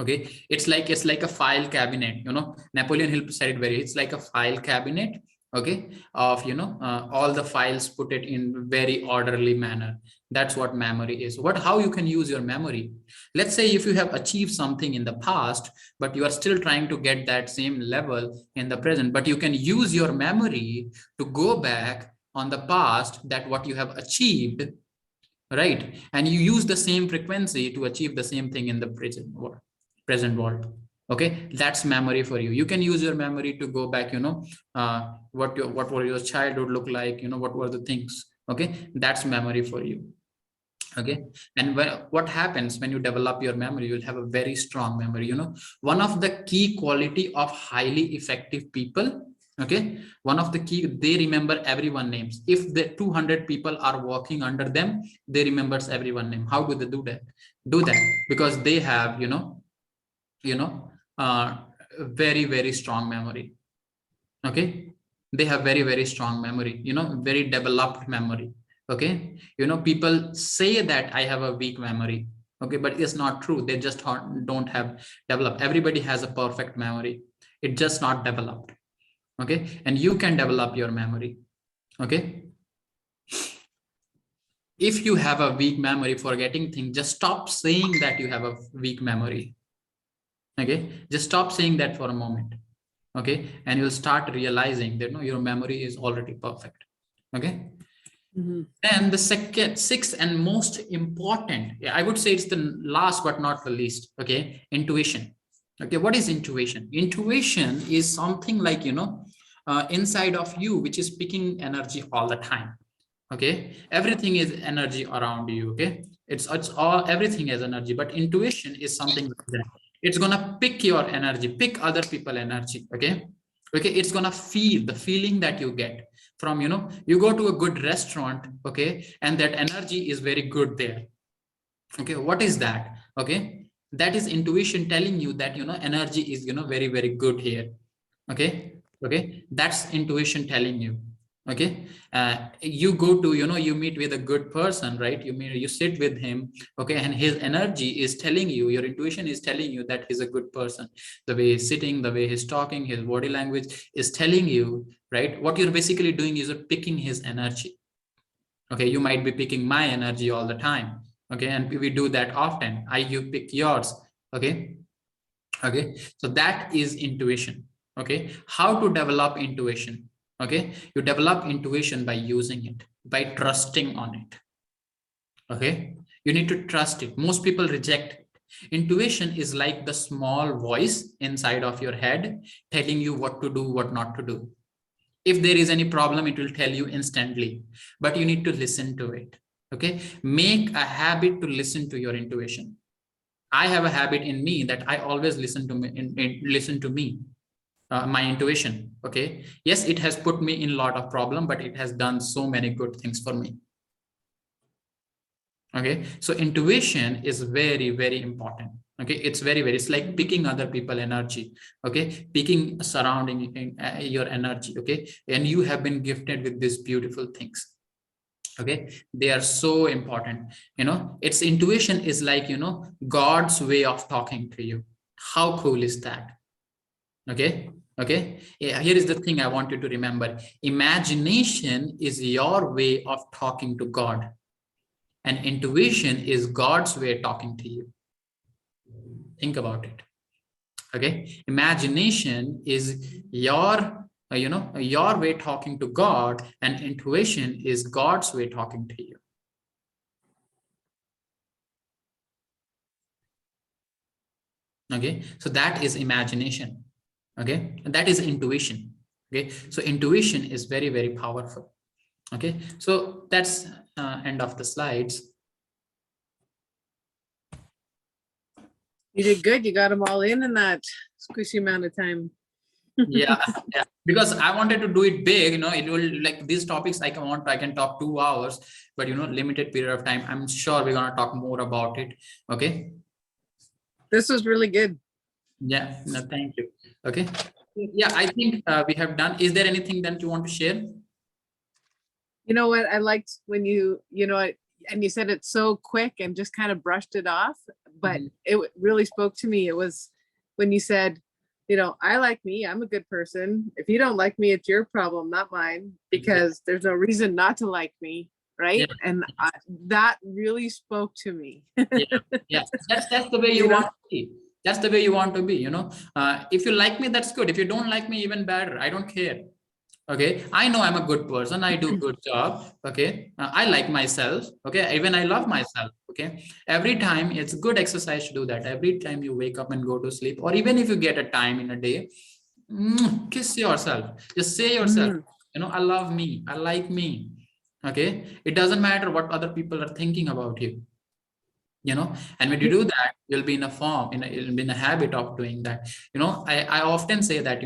Okay, it's like a file cabinet, you know, Napoleon Hill said it very, it's like a file cabinet, okay, of, you know, all the files put it in very orderly manner. That's what memory is. How you can use your memory? Let's say if you have achieved something in the past, but you are still trying to get that same level in the present, but you can use your memory to go back on the past, that what you have achieved, right, and you use the same frequency to achieve the same thing in the present world. Okay, that's memory for you. You can use your memory to go back, you know, what were your childhood look like, you know, what were the things. Okay, that's memory for you. Okay, and what happens when you develop your memory? You'll have a very strong memory. You know, one of the key quality of highly effective people, okay, one of the key, they remember everyone names. If the 200 people are working under them, they remembers everyone name. How do they do that? Because they have, you know, very strong memory. Okay, they have very strong memory, you know, very developed memory. Okay, you know, people say that I have a weak memory. Okay, but it's not true. They just don't have developed. Everybody has a perfect memory. It's just not developed. Okay, and you can develop your memory. Okay, if you have a weak memory, forgetting things, just stop saying that you have a weak memory. Okay, just stop saying that for a moment. Okay, and you'll start realizing that, no, your memory is already perfect. Okay. Mm-hmm. And the sixth and most important, I would say it's the last but not the least. Okay, intuition. Okay, what is intuition? Intuition is something like, you know, inside of you, which is picking energy all the time. Okay, everything is energy around you. Okay, it's all, everything is energy, but intuition is something like that. It's gonna pick your energy, pick other people energy. Okay, okay, it's gonna feel the feeling that you get from, you know, you go to a good restaurant, okay, and that energy is very good there. Okay, what is that? Okay, that is intuition telling you that, you know, energy is, you know, very good here. Okay, okay, that's intuition telling you. Okay, you go to, you meet with a good person, right? You sit with him, okay, and his energy is telling you, your intuition is telling you that he's a good person. The way he's sitting, the way he's talking, his body language is telling you, right? What you're basically doing is you're picking his energy. Okay, you might be picking my energy all the time, okay, and we do that often. You pick yours. Okay. Okay, so that is intuition. Okay, how to develop intuition? Okay, you develop intuition by using it, by trusting on it. Okay, you need to trust it. Most people reject it. Intuition is like the small voice inside of your head telling you what to do, what not to do. If there is any problem, it will tell you instantly, but you need to listen to it. Okay, make a habit to listen to your intuition. I have a habit in me that I always listen to me, my intuition. Okay, yes, it has put me in a lot of problem, but it has done so many good things for me. Okay, so intuition is very, very important. Okay, it's it's like picking other people energy. Okay, picking surrounding your energy. Okay, and you have been gifted with these beautiful things. Okay, they are so important. Its intuition is like, God's way of talking to you. How cool is that? Okay. Okay, yeah, here is the thing I want you to remember. Imagination is your way of talking to God, and intuition is God's way of talking to you. Think about it. Okay, imagination is your your way talking to God, and intuition is God's way talking to you. Okay, so that is imagination. Okay, and that is intuition. Okay, so intuition is very, very powerful. Okay, so that's end of the slides. You did good. You got them all in that squishy amount of time. Yeah, yeah, because I wanted to do it big. It will, like, these topics I can talk 2 hours, but limited period of time. I'm sure we're gonna talk more about it. Okay, This was really good. yeah, no, thank you. Okay, yeah, I think we have done. Is there anything that you want to share? You know what? I liked when and you said it so quick and just kind of brushed it off, but it really spoke to me. It was when you said, I like me, I'm a good person. If you don't like me, it's your problem, not mine, because there's no reason not to like me. Right. Yeah. And that really spoke to me. Yeah. That's the way you want to be. That's the way you want to be. If you like me, that's good. If you don't like me, even better. I don't care. Okay, I know I'm a good person, I do good job. Okay, I like myself. Okay, even I love myself. Okay, every time it's good exercise to do that. Every time you wake up and go to sleep, or even if you get a time in a day, kiss yourself. Just say yourself, I love me, I like me. Okay, it doesn't matter what other people are thinking about you. And when you do that, you'll be in a form, you'll be in a habit of doing that. I often say that,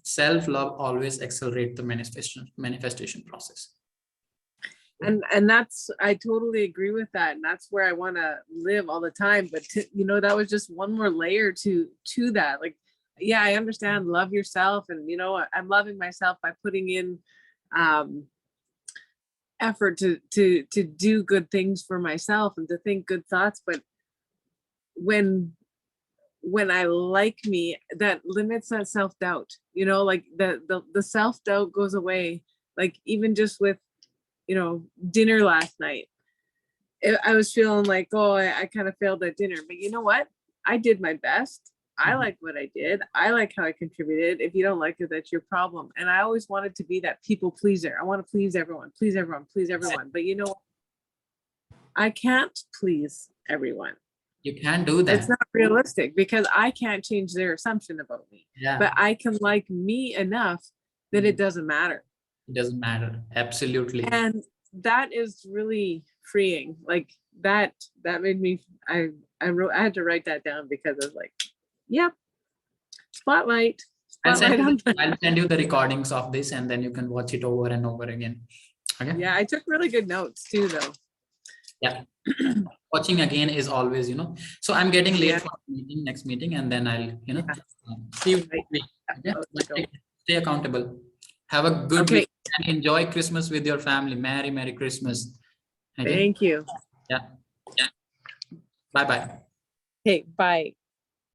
self-love always accelerates the manifestation process. And that's, I totally agree with that. And that's where I want to live all the time. But that was just one more layer to that. Like, yeah, I understand, love yourself. And, I'm loving myself by putting in, effort to do good things for myself and to think good thoughts. But when I like me, that limits that self-doubt, like the self-doubt goes away. Like, even just with dinner last night, I was feeling like, oh, I kind of failed at dinner, but you know what, I did my best. I like what I did. I like how I contributed. If you don't like it, that's your problem. And I always wanted to be that people pleaser. I want to please everyone, please everyone, please everyone. But I can't please everyone. You can't do that. It's not realistic, because I can't change their assumption about me. Yeah. But I can like me enough that it doesn't matter. It doesn't matter. Absolutely. And that is really freeing. Like that made me, I had to write that down, because I was like, yep. Spotlight. I'll send you the recordings of this, and then you can watch it over and over again. Okay. Yeah, I took really good notes too, though. Yeah. Watching again is always, so I'm getting late for next meeting, and then I'll, see you next week. Okay? Stay accountable. Have a good week, and enjoy Christmas with your family. Merry Christmas. Okay. Thank you. Yeah. Bye bye. Hey, bye.